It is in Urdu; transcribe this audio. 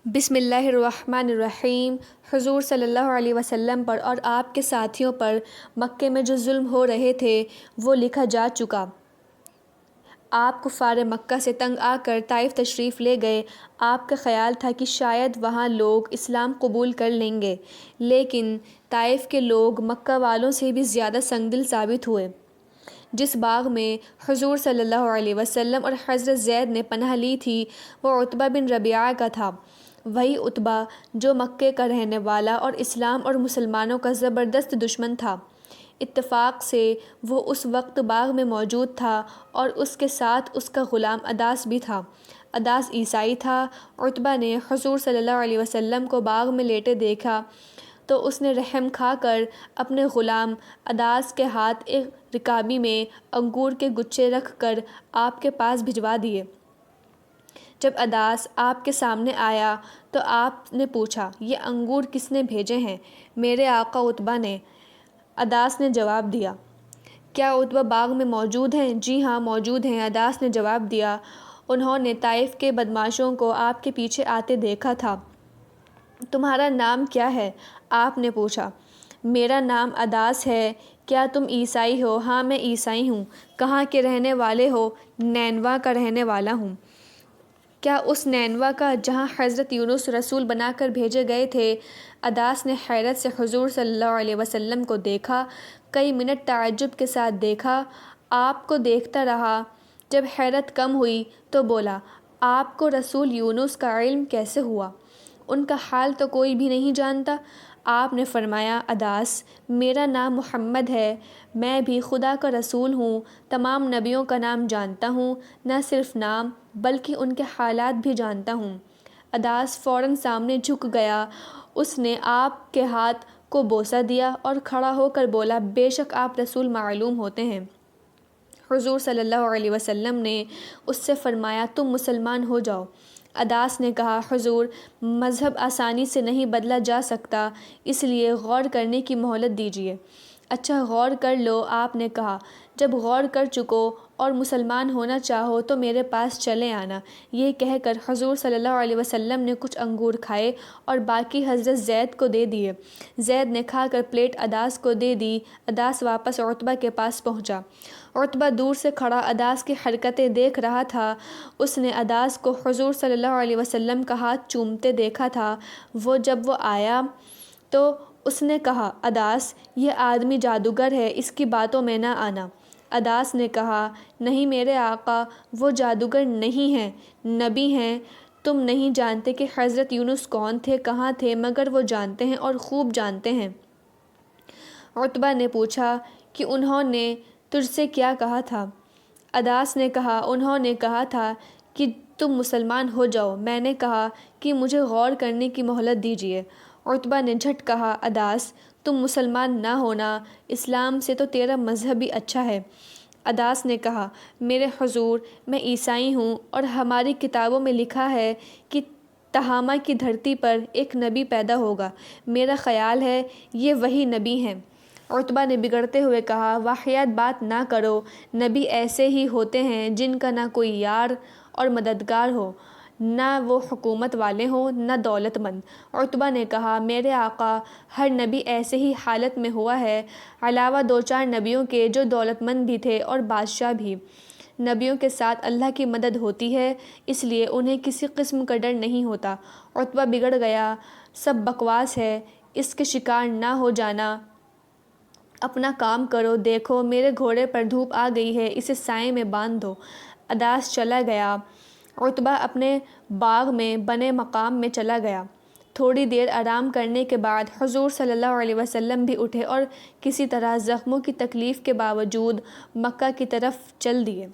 بسم اللہ الرحمن الرحیم۔ حضور صلی اللہ علیہ وسلم پر اور آپ کے ساتھیوں پر مکے میں جو ظلم ہو رہے تھے وہ لکھا جا چکا۔ آپ کفار مکہ سے تنگ آ کر طائف تشریف لے گئے۔ آپ کا خیال تھا کہ شاید وہاں لوگ اسلام قبول کر لیں گے، لیکن طائف کے لوگ مکہ والوں سے بھی زیادہ سنگ دل ثابت ہوئے۔ جس باغ میں حضور صلی اللہ علیہ وسلم اور حضرت زید نے پناہ لی تھی وہ عتبہ بن ربیعہ کا تھا۔ وہی عتبہ جو مکے کا رہنے والا اور اسلام اور مسلمانوں کا زبردست دشمن تھا۔ اتفاق سے وہ اس وقت باغ میں موجود تھا اور اس کے ساتھ اس کا غلام اداس بھی تھا۔ اداس عیسائی تھا۔ عتبہ نے حضور صلی اللہ علیہ وسلم کو باغ میں لیٹے دیکھا تو اس نے رحم کھا کر اپنے غلام اداس کے ہاتھ ایک رکابی میں انگور کے گچھے رکھ کر آپ کے پاس بھجوا دیے۔ جب اداس آپ کے سامنے آیا تو آپ نے پوچھا، یہ انگور کس نے بھیجے ہیں؟ میرے آقا عتبہ نے، اداس نے جواب دیا۔ کیا عتبہ باغ میں موجود ہیں؟ جی ہاں موجود ہیں، اداس نے جواب دیا۔ انہوں نے طائف کے بدماشوں کو آپ کے پیچھے آتے دیکھا تھا۔ تمہارا نام کیا ہے؟ آپ نے پوچھا۔ میرا نام اداس ہے۔ کیا تم عیسائی ہو؟ ہاں میں عیسائی ہوں۔ کہاں کے رہنے والے ہو؟ نینوا کا رہنے والا ہوں۔ کیا اس نینوا کا جہاں حضرت یونس رسول بنا کر بھیجے گئے تھے؟ اداس نے حیرت سے حضور صلی اللہ علیہ وسلم کو دیکھا، کئی منٹ تعجب کے ساتھ دیکھا، آپ کو دیکھتا رہا۔ جب حیرت کم ہوئی تو بولا، آپ کو رسول یونس کا علم کیسے ہوا؟ ان کا حال تو کوئی بھی نہیں جانتا۔ آپ نے فرمایا، اداس، میرا نام محمد ہے، میں بھی خدا کا رسول ہوں، تمام نبیوں کا نام جانتا ہوں، نہ صرف نام بلکہ ان کے حالات بھی جانتا ہوں۔ اداس فوراً سامنے جھک گیا، اس نے آپ کے ہاتھ کو بوسہ دیا اور کھڑا ہو کر بولا، بے شک آپ رسول معلوم ہوتے ہیں۔ حضور صلی اللہ علیہ وسلم نے اس سے فرمایا، تم مسلمان ہو جاؤ۔ اداس نے کہا، حضور، مذہب آسانی سے نہیں بدلا جا سکتا، اس لیے غور کرنے کی مہلت دیجیے۔ اچھا غور کر لو، آپ نے کہا، جب غور کر چکو اور مسلمان ہونا چاہو تو میرے پاس چلے آنا۔ یہ کہہ کر حضور صلی اللہ علیہ وسلم نے کچھ انگور کھائے اور باقی حضرت زید کو دے دیے۔ زید نے کھا کر پلیٹ اداس کو دے دی۔ اداس واپس عتبہ کے پاس پہنچا۔ عتبہ دور سے کھڑا اداس کی حرکتیں دیکھ رہا تھا۔ اس نے اداس کو حضور صلی اللہ علیہ وسلم کا ہاتھ چومتے دیکھا تھا۔ جب وہ آیا تو اس نے کہا، اداس، یہ آدمی جادوگر ہے، اس کی باتوں میں نہ آنا۔ اداس نے کہا، نہیں میرے آقا، وہ جادوگر نہیں ہیں، نبی ہیں۔ تم نہیں جانتے کہ حضرت یونس کون تھے، کہاں تھے، مگر وہ جانتے ہیں اور خوب جانتے ہیں۔ عتبہ نے پوچھا کہ انہوں نے تجھ سے کیا کہا تھا؟ اداس نے کہا، انہوں نے کہا تھا کہ تم مسلمان ہو جاؤ۔ میں نے کہا کہ مجھے غور کرنے کی مہلت دیجیے۔ عتبہ نے جھٹ کہا، اداس، تم مسلمان نہ ہونا، اسلام سے تو تیرا مذہب ہی اچھا ہے۔ اداس نے کہا، میرے حضور، میں عیسائی ہوں اور ہماری کتابوں میں لکھا ہے کہ تہامہ کی دھرتی پر ایک نبی پیدا ہوگا، میرا خیال ہے یہ وہی نبی ہیں۔ عتبہ نے بگڑتے ہوئے کہا، واہیات بات نہ کرو، نبی ایسے ہی ہوتے ہیں جن کا نہ کوئی یار اور مددگار ہو، نہ وہ حکومت والے ہوں نہ دولت مند۔ عتبہ نے کہا، میرے آقا، ہر نبی ایسے ہی حالت میں ہوا ہے، علاوہ دو چار نبیوں کے جو دولت مند بھی تھے اور بادشاہ بھی۔ نبیوں کے ساتھ اللہ کی مدد ہوتی ہے، اس لیے انہیں کسی قسم کا ڈر نہیں ہوتا۔ عتبہ بگڑ گیا، سب بکواس ہے، اس کے شکار نہ ہو جانا، اپنا کام کرو، دیکھو میرے گھوڑے پر دھوپ آ گئی ہے، اسے سائے میں باندھ دو۔ اداس چلا گیا۔ عتبہ اپنے باغ میں بنے مقام میں چلا گیا۔ تھوڑی دیر آرام کرنے کے بعد حضور صلی اللہ علیہ وسلم بھی اٹھے اور کسی طرح زخموں کی تکلیف کے باوجود مکہ کی طرف چل دیے۔